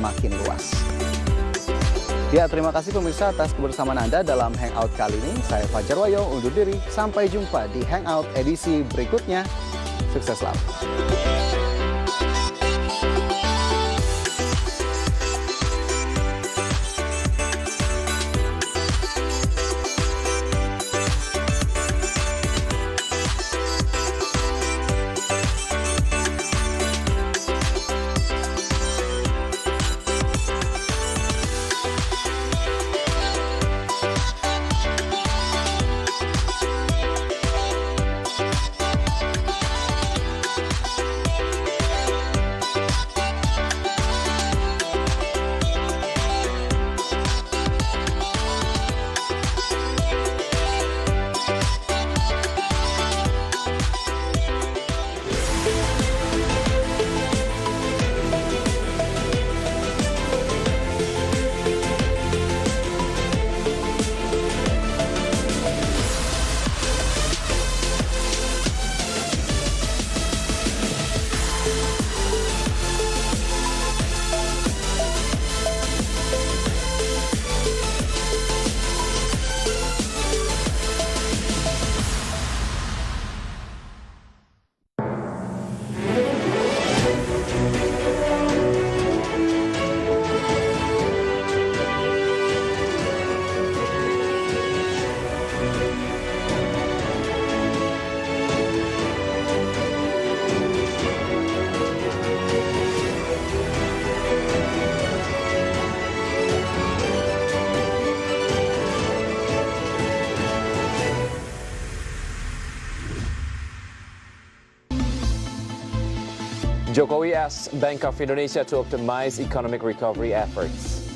semakin luas. Ya, terima kasih pemirsa atas kebersamaan Anda dalam Hangout kali ini. Saya Fajar Wayong undur diri. Sampai jumpa di Hangout edisi berikutnya. Sukses selalu. Jokowi asks Bank of Indonesia to optimize economic recovery efforts.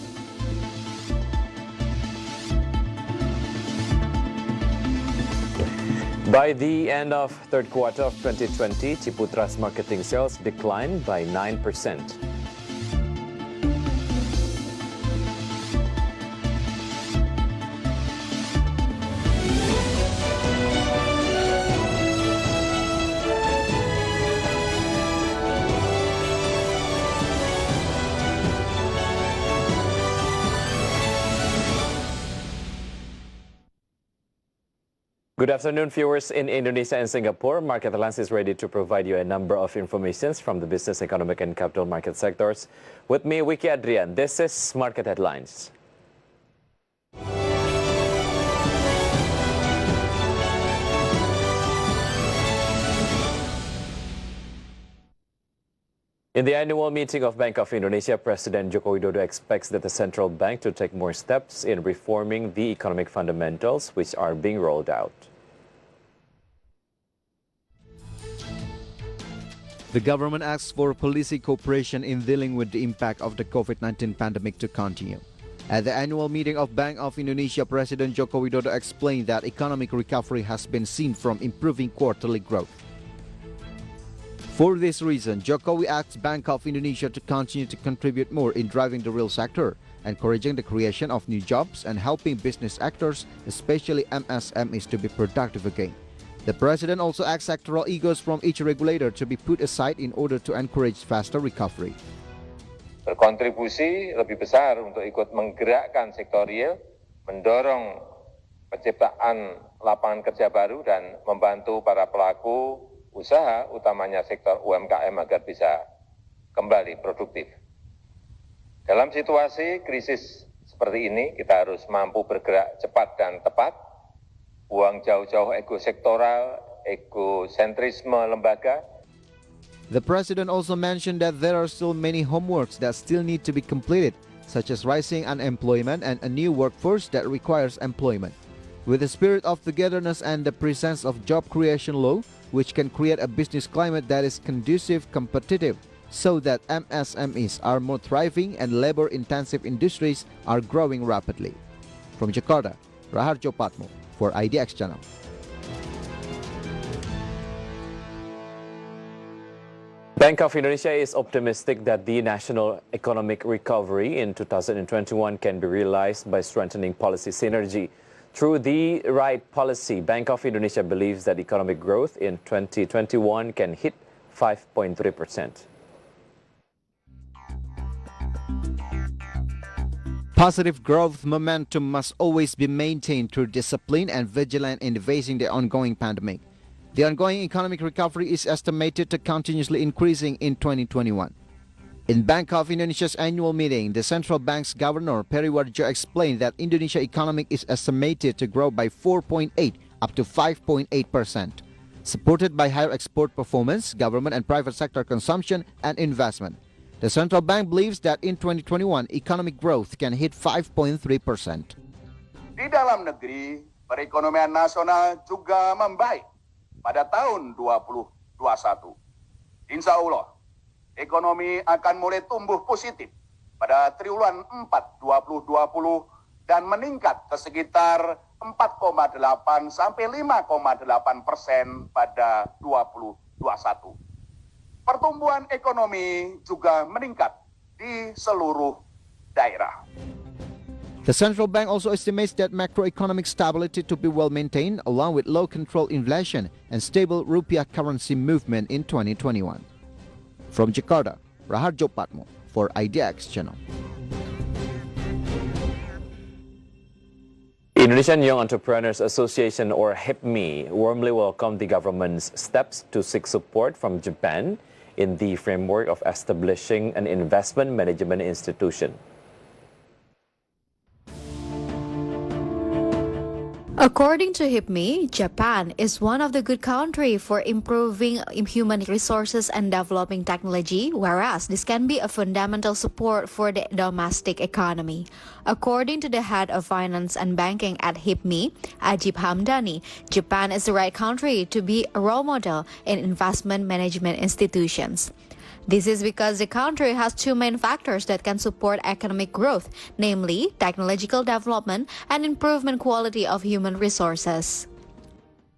By the end of third quarter of 2020, Ciputra's marketing sales declined by 9%. Good afternoon, viewers in Indonesia and Singapore. Market Alliance is ready to provide you a number of informations from the business, economic, and capital market sectors. With me, Wicky Adrian. This is Market Headlines. In the annual meeting of Bank of Indonesia, President Joko Widodo expects that the central bank to take more steps in reforming the economic fundamentals which are being rolled out. The government asks for policy cooperation in dealing with the impact of the COVID-19 pandemic to continue. At the annual meeting of Bank of Indonesia, President Joko Widodo explained that economic recovery has been seen from improving quarterly growth. For this reason, Jokowi asks Bank of Indonesia to continue to contribute more in driving the real sector, encouraging the creation of new jobs and helping business actors, especially MSMEs, to be productive again. The President also asks sectoral egos from each regulator to be put aside in order to encourage faster recovery. Berkontribusi lebih besar untuk ikut menggerakkan sektor real, mendorong penciptaan lapangan kerja baru dan membantu para pelaku usaha, utamanya sektor UMKM agar bisa kembali produktif. Dalam situasi krisis seperti ini, kita harus mampu bergerak cepat dan tepat, buang jauh-jauh ego sektoral, egosentrisme lembaga. The President also mentioned that there are still many homeworks that still need to be completed, such as rising unemployment and a new workforce that requires employment. With the spirit of togetherness and the presence of job creation law, which can create a business climate that is conducive, competitive, so that MSMEs are more thriving and labor-intensive industries are growing rapidly. From Jakarta, Raharjo Patmo for IDX Channel. Bank of Indonesia is optimistic that the national economic recovery in 2021 can be realized by strengthening policy synergy. Through the right policy, Bank of Indonesia believes that economic growth in 2021 can hit 5.3%. Positive growth momentum must always be maintained through discipline and vigilance in facing the ongoing pandemic. The ongoing economic recovery is estimated to continuously increasing in 2021. In Bank of Indonesia's annual meeting, the central bank's governor Periwarjo explained that Indonesia economic is estimated to grow by 4.8 up to 5.8%, supported by higher export performance, government and private sector consumption and investment. The central bank believes that in 2021, economic growth can hit 5.3%. Di dalam negeri, perekonomian nasional juga membaik pada tahun 2021. Insya Allah, ekonomi akan mulai tumbuh positif pada triwulan 4 2020 dan meningkat ke sekitar 4,8 sampai 5,8% pada 2021. Pertumbuhan ekonomi juga meningkat di seluruh daerah. The central bank also estimates that macroeconomic stability to be well maintained along with low control inflation and stable rupiah currency movement in 2021. From Jakarta, Raharjo Patmo for IDX Channel. Indonesian Young Entrepreneurs Association, or HIPMI, warmly welcomed the government's steps to seek support from Japan in the framework of establishing an investment management institution. According to HIPMI, Japan is one of the good countries for improving human resources and developing technology, whereas this can be a fundamental support for the domestic economy. According to the head of finance and banking at HIPMI, Ajib Hamdani, Japan is the right country to be a role model in investment management institutions. This is because the country has two main factors that can support economic growth, namely technological development and improvement quality of human resources.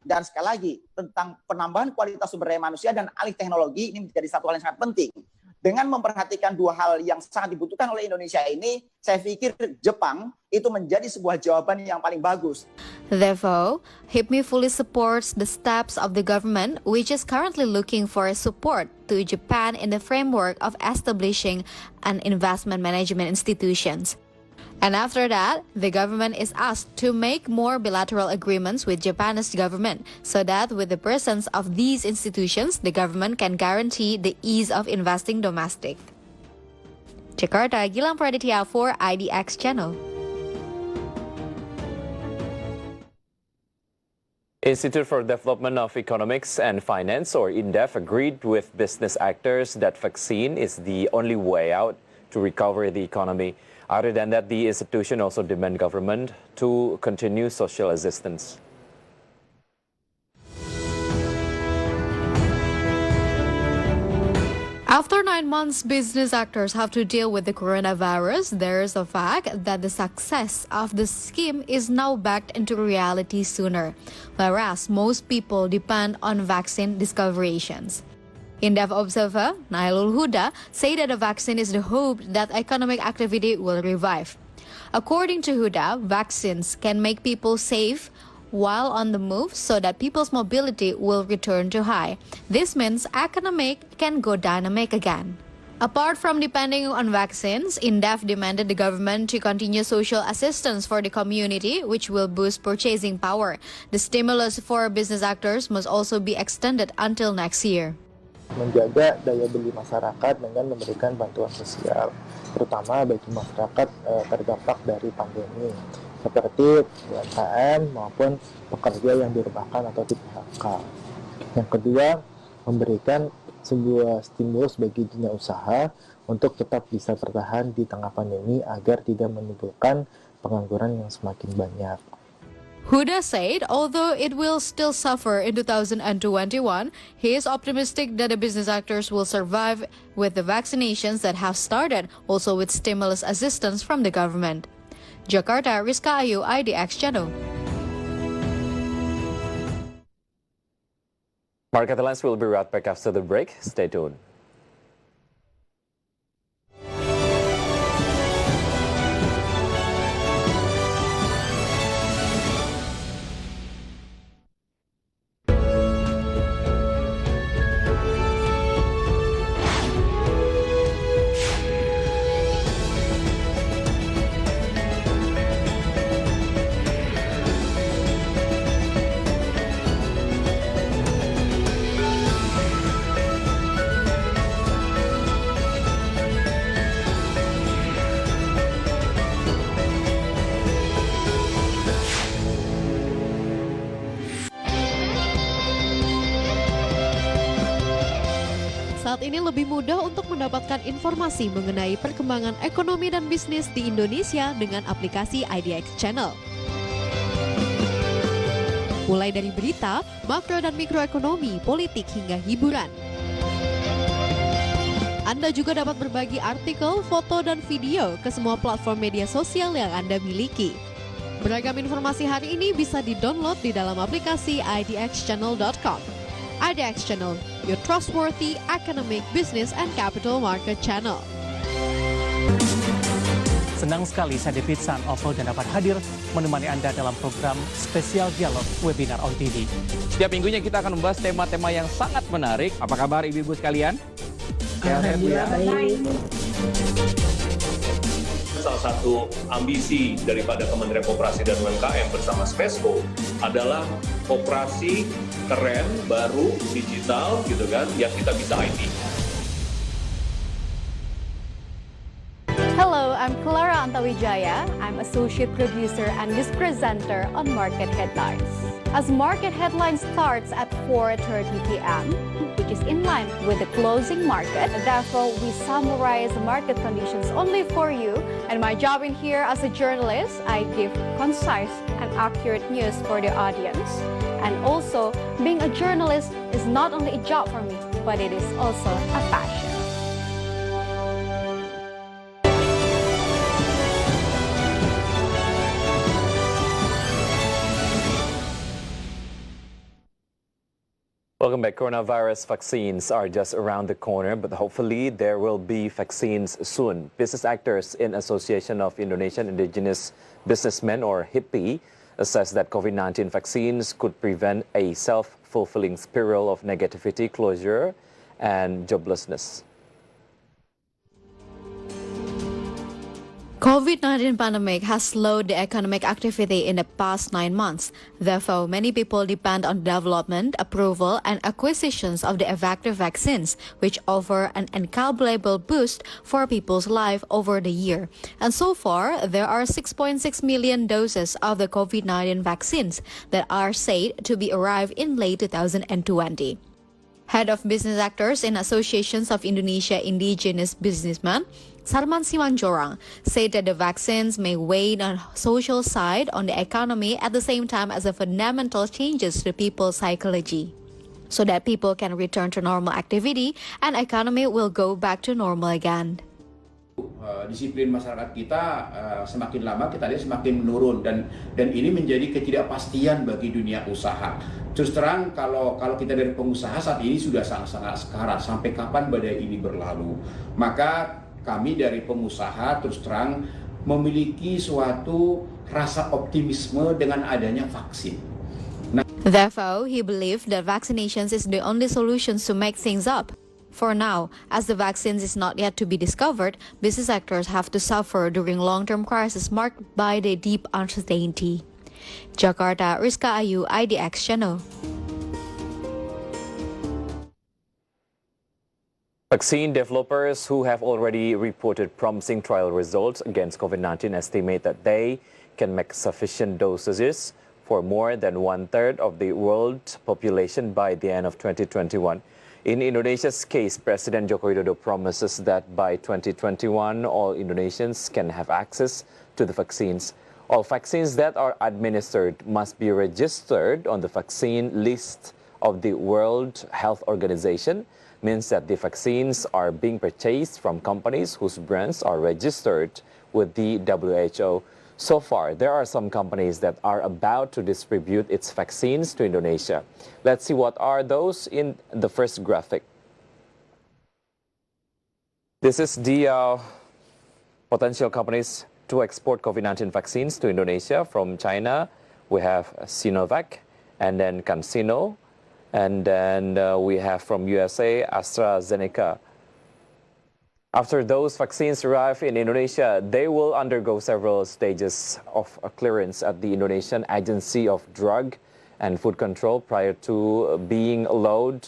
Dan sekali lagi, tentang penambahan kualitas sumber daya manusia dan alih teknologi ini menjadi satu hal yang sangat penting. Dengan memperhatikan dua hal yang sangat dibutuhkan oleh Indonesia ini, saya pikir Jepang itu menjadi sebuah jawaban yang paling bagus. Therefore, HIPMI fully supports the steps of the government, which is currently looking for support to Japan in the framework of establishing an investment management institutions. And after that, the government is asked to make more bilateral agreements with Japanese government so that with the presence of these institutions, the government can guarantee the ease of investing domestic. Jakarta, Gilang Praditya for IDX Channel. Institute for Development of Economics and Finance, or INDEF, agreed with business actors that vaccine is the only way out to recover the economy. Other than that, the institution also demands government to continue social assistance. After 9 months, business actors have to deal with the coronavirus. There is a fact that the success of the scheme is now backed into reality sooner, whereas most people depend on vaccine discoveries. INDEF observer Nailul Huda said that the vaccine is the hope that economic activity will revive. According to Huda, vaccines can make people safe while on the move so that people's mobility will return to high. This means economic can go dynamic again. Apart from depending on vaccines, INDEF demanded the government to continue social assistance for the community, which will boost purchasing power. The stimulus for business actors must also be extended until next year. Menjaga daya beli masyarakat dengan memberikan bantuan sosial, terutama bagi masyarakat terdampak dari pandemi, seperti UMKM maupun pekerja yang dirumahkan atau di PHK. Yang kedua, memberikan sebuah stimulus bagi dunia usaha untuk tetap bisa bertahan di tengah pandemi agar tidak menimbulkan pengangguran yang semakin banyak. Huda said, although it will still suffer in 2021, he is optimistic that the business actors will survive with the vaccinations that have started, also with stimulus assistance from the government. Jakarta, Rizka Ayu, IDX Channel. Market headlines will be right back after the break. Stay tuned. saat ini lebih mudah untuk mendapatkan informasi mengenai perkembangan ekonomi dan bisnis di Indonesia dengan aplikasi IDX Channel. Mulai dari berita, makro dan mikroekonomi, politik hingga hiburan. Anda juga dapat berbagi artikel, foto, dan video ke semua platform media sosial yang Anda miliki. Beragam informasi hari ini bisa di-download di dalam aplikasi idxchannel.com. IDX Channel, Your Trustworthy Economic, Business, and Capital Market Channel. Senang sekali saya David San Oval dan dapat hadir menemani Anda dalam program spesial dialog webinar on TV. Setiap minggunya kita akan membahas tema-tema yang sangat menarik. Apa kabar ibu-ibu sekalian? Alhamdulillah baik. Salah satu ambisi daripada Kementerian Koperasi dan UMKM bersama Spesco adalah koperasi keren, baru, digital gitu kan, yang kita bisa IT. Hello, I'm Clara Antawijaya. I'm associate producer and news presenter on Market Headlines. As Market Headlines starts at 4:30 p.m., which is in line with the closing market, therefore we summarize market conditions only for you. And my job in here as a journalist, I give concise and accurate news for the audience. And also, being a journalist is not only a job for me, but it is also a passion. Welcome back. Coronavirus vaccines are just around the corner, but hopefully there will be vaccines soon. Business actors in Association of Indonesian Indigenous Businessmen, or HIPI, assess that COVID-19 vaccines could prevent a self-fulfilling spiral of negativity, closure, and joblessness. COVID-19 pandemic has slowed the economic activity in the past 9 months. Therefore, many people depend on the development, approval, and acquisitions of the effective vaccines, which offer an incalculable boost for people's life over the year. And so far, there are 6.6 million doses of the COVID-19 vaccines that are said to be arrived in late 2020. Head of Business Actors in Associations of Indonesia Indigenous Businessmen, Sarman Simanjorang, said that the vaccines may weigh on social side on the economy at the same time as a fundamental changes to people's psychology, so that people can return to normal activity and economy will go back to normal again. Disiplin masyarakat kita semakin lama kita lihat semakin menurun dan ini menjadi ketidakpastian bagi dunia usaha. Terus terang kalau kita dari pengusaha saat ini sudah sangat sekarat, sampai kapan badai ini berlalu. Maka kami dari pengusaha terus terang memiliki suatu rasa optimisme dengan adanya vaksin. Therefore, he believed that vaccinations is the only solution to make things up. For now, as the vaccines is not yet to be discovered, business sectors have to suffer during long-term crisis marked by the deep uncertainty. Jakarta, Rizka Ayu, IDX Channel. Vaccine developers who have already reported promising trial results against COVID-19 estimate that they can make sufficient dosages for more than 1/3 of the world population by the end of 2021. In Indonesia's case, President Joko Widodo promises that by 2021, all Indonesians can have access to the vaccines. All vaccines that are administered must be registered on the vaccine list of the World Health Organization, means that the vaccines are being purchased from companies whose brands are registered with the WHO. So far, there are some companies that are about to distribute its vaccines to Indonesia. Let's see what are those in the first graphic. This is the potential companies to export COVID-19 vaccines to Indonesia. From China, we have Sinovac, and then CanSino, and then we have from USA, AstraZeneca. After those vaccines arrive in Indonesia, they will undergo several stages of clearance at the Indonesian Agency of Drug and Food Control prior to being allowed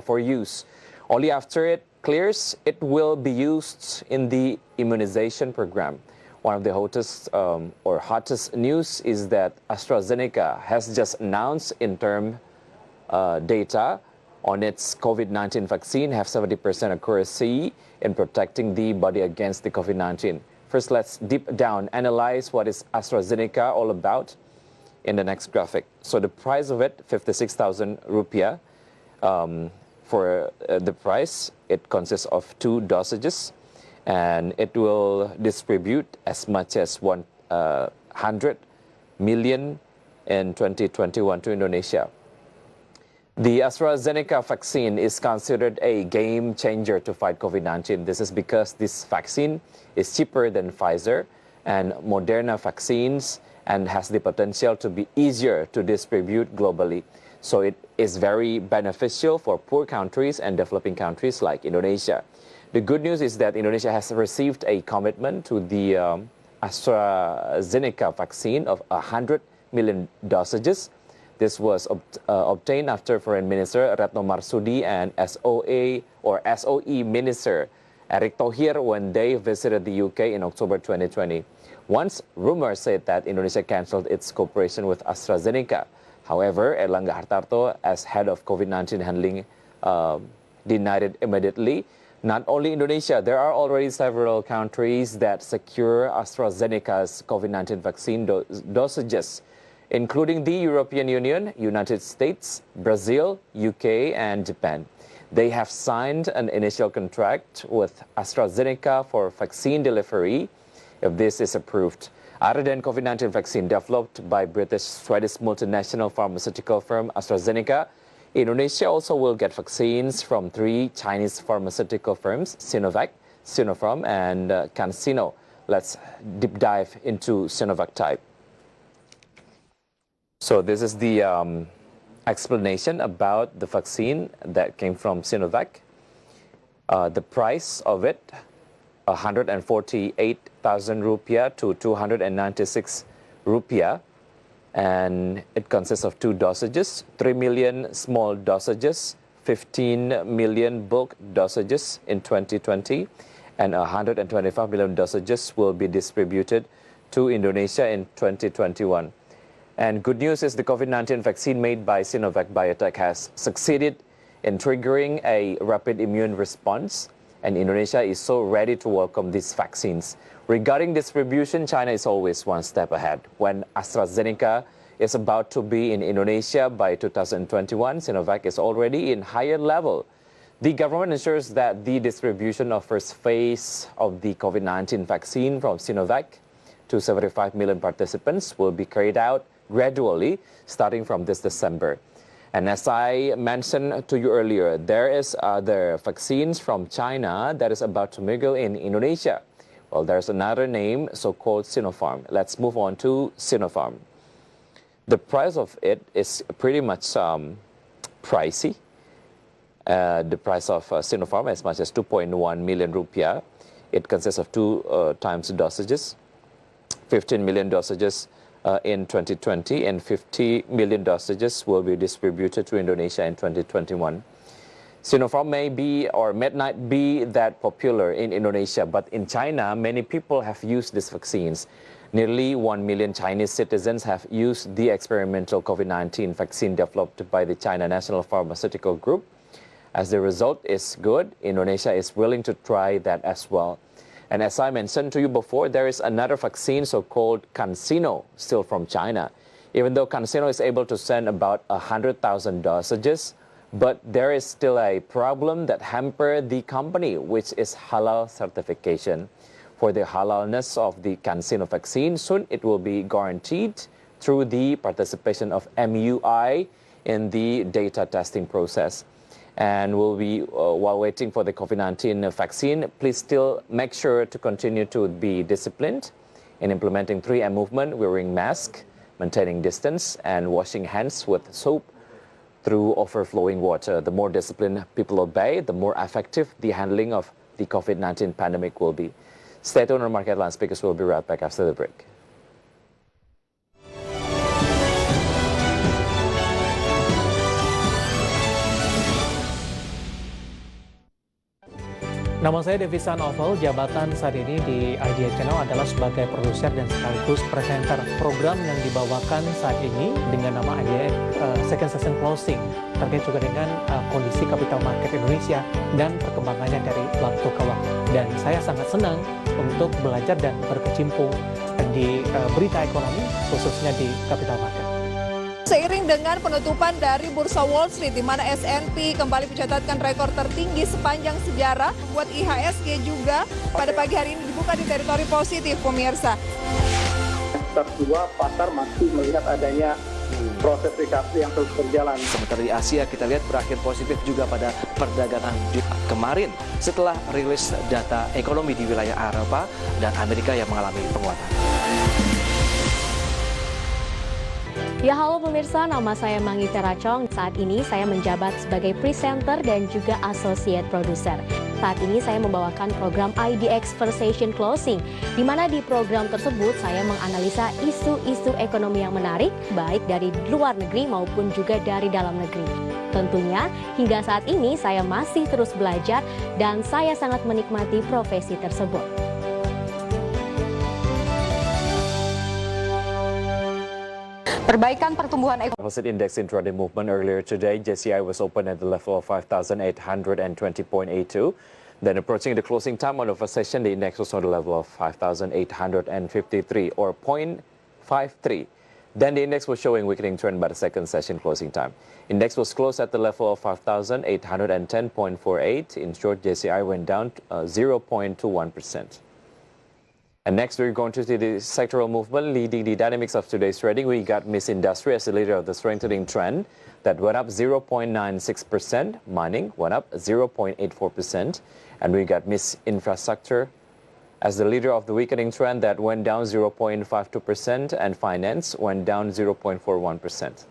for use. Only after it clears, it will be used in the immunization program. One of the hottest news is that AstraZeneca has just announced interim data on its COVID-19 vaccine have 70% accuracy in protecting the body against the COVID-19. First, let's deep down analyze what is AstraZeneca all about in the next graphic. So the price of it, 56,000 rupiah. For the price, it consists of 2 dosages, and it will distribute as much as 100 million in 2021 to Indonesia. The AstraZeneca vaccine is considered a game changer to fight COVID-19. This is because this vaccine is cheaper than Pfizer and Moderna vaccines and has the potential to be easier to distribute globally. So it is very beneficial for poor countries and developing countries like Indonesia. The good news is that Indonesia has received a commitment to the AstraZeneca vaccine of 100 million dosages. This was obtained after Foreign Minister Retno Marsudi and SOE Minister Erick Thohir when they visited the UK in October 2020. Once rumors said that Indonesia cancelled its cooperation with AstraZeneca. However, Erlangga Hartarto, as head of COVID-19 handling, denied it immediately. Not only Indonesia, there are already several countries that secure AstraZeneca's COVID-19 vaccine dosages, including the European Union, United States, Brazil, UK, and Japan. They have signed an initial contract with AstraZeneca for vaccine delivery if this is approved. Other than COVID-19 vaccine developed by British-Swedish multinational pharmaceutical firm AstraZeneca, Indonesia also will get vaccines from 3 Chinese pharmaceutical firms, Sinovac, Sinopharm, and CanSino. Let's deep dive into Sinovac type. So this is the explanation about the vaccine that came from Sinovac. The price of it, 148,000 rupiah to 296 rupiah, and it consists of 2 dosages, 3 million small dosages, 15 million bulk dosages in 2020, and 125 million dosages will be distributed to Indonesia in 2021. And good news is the COVID-19 vaccine made by Sinovac Biotech has succeeded in triggering a rapid immune response, and Indonesia is so ready to welcome these vaccines. Regarding distribution, China is always one step ahead. When AstraZeneca is about to be in Indonesia by 2021, Sinovac is already in higher level. The government ensures that the distribution of first phase of the COVID-19 vaccine from Sinovac to 75 million participants will be carried out gradually starting from this December. And as I mentioned to you earlier, there is other vaccines from China that is about to mingle in Indonesia. Well, there's another name, so-called Sinopharm. Let's move on to Sinopharm. The price of it is pretty much pricey. The price of Sinopharm as much as 2.1 million rupiah. It consists of 2 times dosages, 15 million dosages in 2020, and 50 million dosages will be distributed to Indonesia in 2021. Sinopharm may be or may not be that popular in Indonesia, but in China, many people have used these vaccines. Nearly 1 million Chinese citizens have used the experimental COVID-19 vaccine developed by the China National Pharmaceutical Group. As the result is good, Indonesia is willing to try that as well. And as I mentioned to you before, there is another vaccine, so-called CanSino, still from China. Even though CanSino is able to send about 100,000 dosages, but there is still a problem that hampers the company, which is halal certification. For the halalness of the CanSino vaccine, soon it will be guaranteed through the participation of MUI in the data testing process. And will be, while waiting for the COVID-19 vaccine, please still make sure to continue to be disciplined in implementing 3M movement, wearing mask, maintaining distance, and washing hands with soap through overflowing water. The more disciplined people obey, the more effective the handling of the COVID-19 pandemic will be. Stay tuned on Market Line Speakers. We'll be right back after the break. Nama saya Devisa Novel, jabatan saat ini di IDX Channel adalah sebagai produser dan sekaligus presenter program yang dibawakan saat ini dengan nama IDX Second Season Closing. terkait juga dengan kondisi capital market Indonesia dan perkembangannya dari waktu ke waktu. Dan saya sangat senang untuk belajar dan berkecimpung di berita ekonomi, khususnya di capital market. Seiring dengan penutupan dari Bursa Wall Street, di mana S&P kembali mencatatkan rekor tertinggi sepanjang sejarah, buat IHSG juga pada pagi hari ini dibuka di teritori positif, pemirsa. Kedua, pasar masih melihat adanya proses recovery yang terus berjalan. Sementara di Asia kita lihat berakhir positif juga pada perdagangan Jumat kemarin setelah rilis data ekonomi di wilayah Eropa dan Amerika yang mengalami penguatan. Ya halo pemirsa, nama saya Mangi Teracong. Saat ini saya menjabat sebagai presenter dan juga associate producer. Saat ini saya membawakan program IDX Session Closing, di mana di program tersebut saya menganalisa isu-isu ekonomi yang menarik, baik dari luar negeri maupun juga dari dalam negeri. Tentunya hingga saat ini saya masih terus belajar dan saya sangat menikmati profesi tersebut. Perbaikan pertumbuhan ekonomi. Deposit index intraday movement earlier today, JCI was open at the level of 5,820.82. Then approaching the closing time on the first session, the index was on the level of 5,853 or 0.53. Then the index was showing weakening trend by the second session closing time. Index was closed at the level of 5,810.48. In short, JCI went down 0.21%. And next, we're going to see the sectoral movement leading the dynamics of today's trading. We got Miss Industry as the leader of the strengthening trend that went up 0.96%. Mining went up 0.84%. And we got Miss Infrastructure as the leader of the weakening trend that went down 0.52%. And Finance went down 0.41%.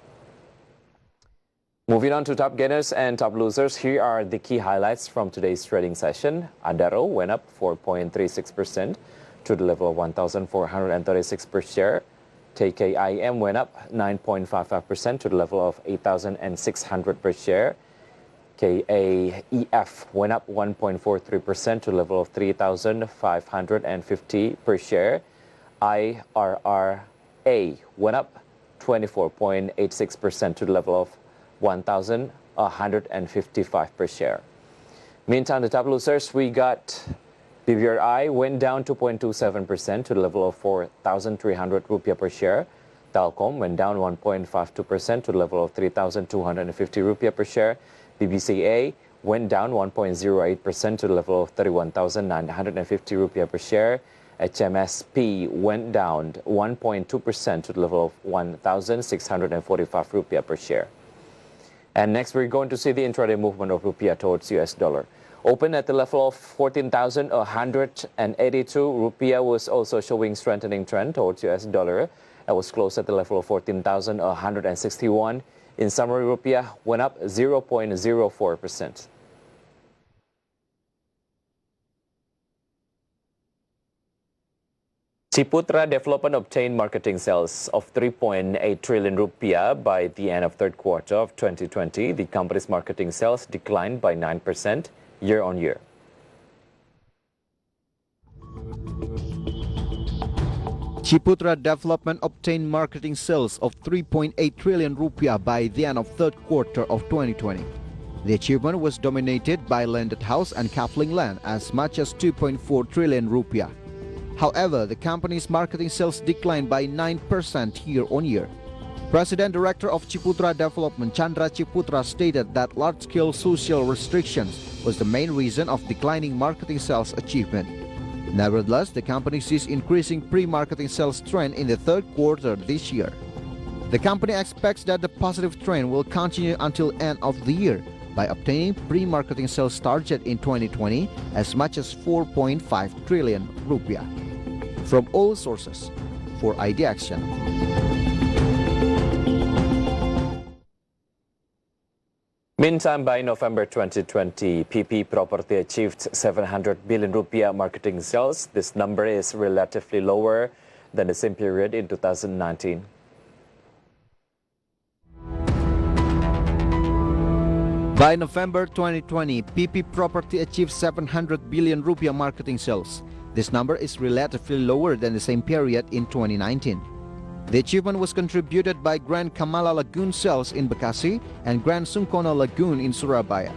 Moving on to top gainers and top losers, here are the key highlights from today's trading session. Adaro went up 4.36%. to the level of 1,436 per share. TKIM went up 9.55% to the level of 8,600 per share. KAEF went up 1.43% to the level of 3,550 per share. IRRA went up 24.86% to the level of 1,155 per share. Meantime, the top losers, we got BBRI went down 2.27% to the level of 4,300 rupiah per share. Telkom went down 1.52% to the level of 3,250 rupiah per share. BBCA went down 1.08% to the level of 31,950 rupiah per share. HMSP went down 1.2% to the level of 1,645 rupiah per share. And next, we're going to see the intraday movement of rupiah towards US dollar. Open at the level of 14,182. Rupiah was also showing strengthening trend towards US dollar. It was closed at the level of 14,161. In summary, rupiah went up 0.04%. Ciputra Development obtained marketing sales of 3.8 trillion rupiah by the end of third quarter of 2020. The company's marketing sales declined by 9%. year-on-year. Ciputra Development obtained marketing sales of 3.8 trillion rupiah by the end of third quarter of 2020. The achievement was dominated by landed house and Kafling land as much as 2.4 trillion rupiah. However, the company's marketing sales declined by 9% year-on-year. President Director of Ciputra Development Chandra Ciputra stated that large-scale social restrictions was the main reason of declining marketing sales achievement. Nevertheless, the company sees increasing pre-marketing sales trend in the third quarter this year. The company expects that the positive trend will continue until end of the year by obtaining pre-marketing sales target in 2020 as much as 4.5 trillion rupiah. From all sources, for IDX Channel. Meantime, by November 2020, PP Property achieved 700 billion rupiah marketing sales. This number is relatively lower than the same period in 2019. By November 2020, PP Property achieved 700 billion rupiah marketing sales. This number is relatively lower than the same period in 2019. The achievement was contributed by Grand Kamala Lagoon Sales in Bekasi and Grand Sungkono Lagoon in Surabaya.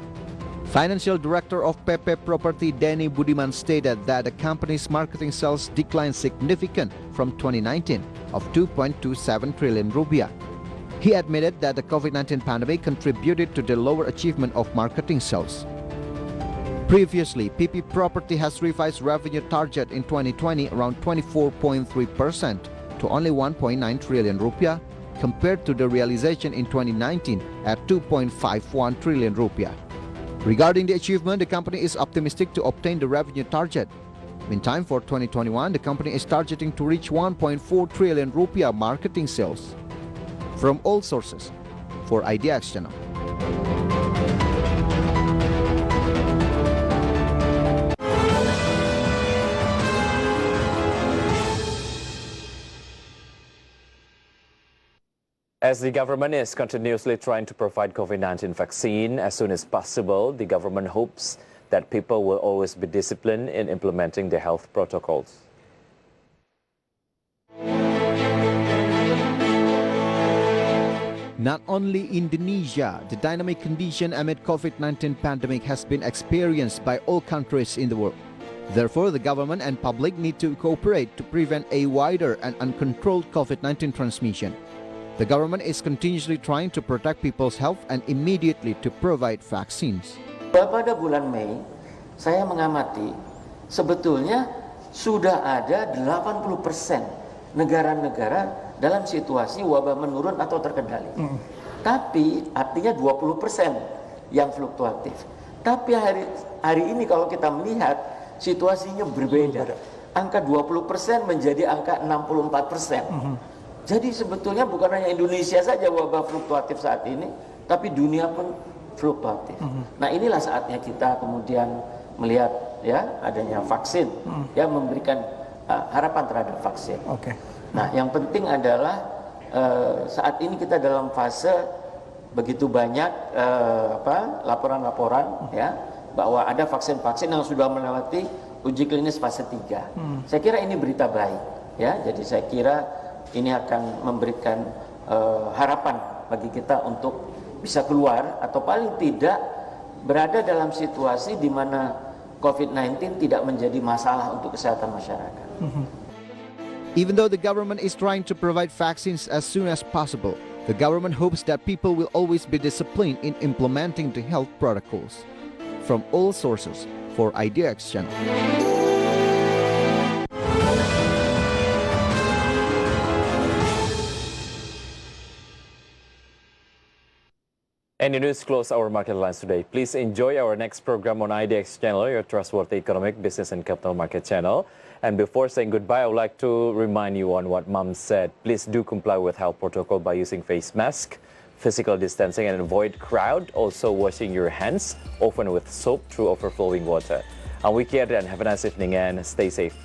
Financial Director of PP Property Denny Budiman stated that the company's marketing sales declined significant from 2019 of 2.27 trillion rupiah. He admitted that the COVID-19 pandemic contributed to the lower achievement of marketing sales. Previously, PP Property has revised revenue target in 2020 around 24.3% to only 1.9 trillion rupiah compared to the realization in 2019 at 2.51 trillion rupiah. Regarding the achievement, the company is optimistic to obtain the revenue target. Meantime, for 2021, the company is targeting to reach 1.4 trillion rupiah marketing sales. From all sources, for IDX Channel. As the government is continuously trying to provide COVID-19 vaccine as soon as possible, the government hopes that people will always be disciplined in implementing the health protocols. Not only Indonesia, the dynamic condition amid COVID-19 pandemic has been experienced by all countries in the world. Therefore, the government and public need to cooperate to prevent a wider and uncontrolled COVID-19 transmission. The government is continuously trying to protect people's health and immediately to provide vaccines. Pada bulan Mei, saya mengamati sebetulnya sudah ada 80% negara-negara dalam situasi wabah menurun atau terkendali. Tapi artinya 20% yang fluktuatif. Tapi hari ini kalau kita melihat situasinya berbeda. Angka 20% menjadi angka 64%. Jadi sebetulnya bukan hanya Indonesia saja wabah fluktuatif saat ini, tapi dunia pun fluktuatif. Nah, inilah saatnya kita kemudian melihat ya adanya vaksin, ya memberikan harapan terhadap vaksin. Nah, yang penting adalah saat ini kita dalam fase begitu banyak laporan-laporan ya bahwa ada vaksin-vaksin yang sudah melewati uji klinis fase 3. Saya kira ini berita baik ya. Jadi saya kira ini akan memberikan harapan bagi kita untuk bisa keluar atau paling tidak berada dalam situasi di mana COVID-19 tidak menjadi masalah untuk kesehatan masyarakat. Even though the government is trying to provide vaccines as soon as possible, the government hopes that people will always be disciplined in implementing the health protocols. From all sources, for IDX Channel. And the news close our market lines today. Please enjoy our next program on IDX Channel, Your Trustworthy Economic, Business and Capital Market Channel. And before saying goodbye, I would like to remind you on what Mom said. Please do comply with health protocol by using face mask, physical distancing, and avoid crowd. Also washing your hands, often with soap through overflowing water. I'm Wicky Adrian. Have a nice evening and stay safe.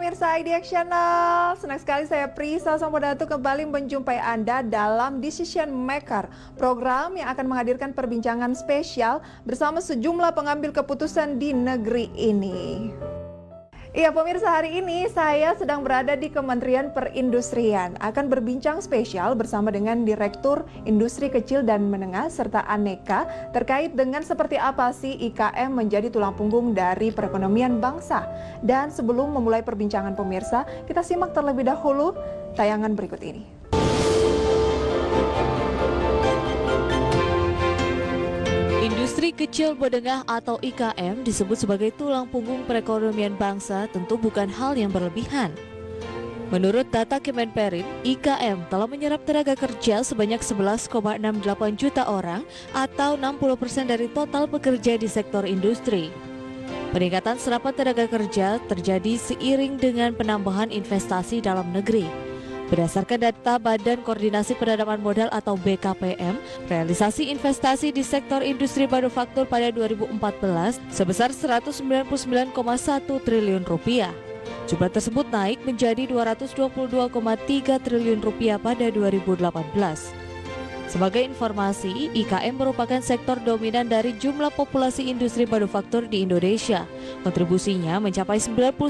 pemirsa IDX Channel, senang sekali saya Prisa Sombo kembali menjumpai Anda dalam Decision Maker, program yang akan menghadirkan perbincangan spesial bersama sejumlah pengambil keputusan di negeri ini. Iya pemirsa, hari ini saya sedang berada di Kementerian Perindustrian, akan berbincang spesial bersama dengan Direktur Industri Kecil dan Menengah serta Aneka terkait dengan seperti apa sih IKM menjadi tulang punggung dari perekonomian bangsa. Dan sebelum memulai perbincangan pemirsa, kita simak terlebih dahulu tayangan berikut ini. Industri kecil menengah atau IKM disebut sebagai tulang punggung perekonomian bangsa tentu bukan hal yang berlebihan. Menurut data Kemenperin, IKM telah menyerap tenaga kerja sebanyak 11,68 juta orang atau 60% dari total pekerja di sektor industri. Peningkatan serapan tenaga kerja terjadi seiring dengan penambahan investasi dalam negeri. Berdasarkan data Badan Koordinasi Penanaman Modal atau BKPM, realisasi investasi di sektor industri manufaktur pada 2014 sebesar 199,1 triliun rupiah. Jumlah tersebut naik menjadi 222,3 triliun rupiah pada 2018. Sebagai informasi, IKM merupakan sektor dominan dari jumlah populasi industri manufaktur di Indonesia. Kontribusinya mencapai 99%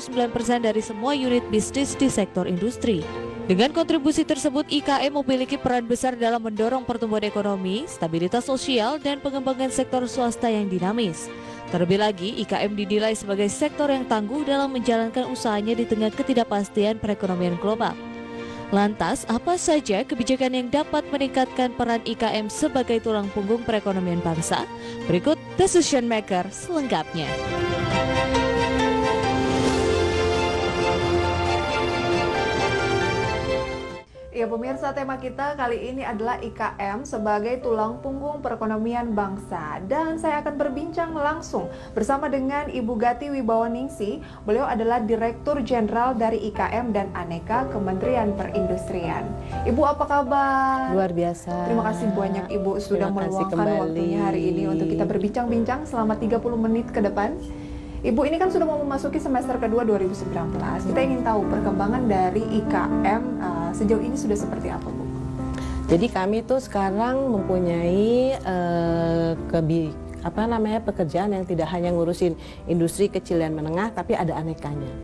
dari semua unit bisnis di sektor industri. Dengan kontribusi tersebut, IKM memiliki peran besar dalam mendorong pertumbuhan ekonomi, stabilitas sosial, dan pengembangan sektor swasta yang dinamis. Terlebih lagi, IKM dinilai sebagai sektor yang tangguh dalam menjalankan usahanya di tengah ketidakpastian perekonomian global. Lantas, apa saja kebijakan yang dapat meningkatkan peran IKM sebagai tulang punggung perekonomian bangsa? Berikut Decision Maker selengkapnya. Ya pemirsa, tema kita kali ini adalah IKM sebagai tulang punggung perekonomian bangsa. Dan saya akan berbincang langsung bersama dengan Ibu Gati Wibowo-Ningsih. Beliau adalah Direktur Jenderal dari IKM dan Aneka Kementerian Perindustrian. Ibu apa kabar? Luar biasa. Terima kasih banyak Ibu sudah meluangkan waktunya hari ini untuk kita berbincang-bincang selama 30 menit ke depan. Ibu ini kan sudah mau memasuki semester kedua 2019. Kita ingin tahu perkembangan dari IKM sejauh ini sudah seperti apa, Bu? Jadi kami tuh sekarang mempunyai pekerjaan yang tidak hanya ngurusin industri kecil dan menengah, tapi ada anekanya.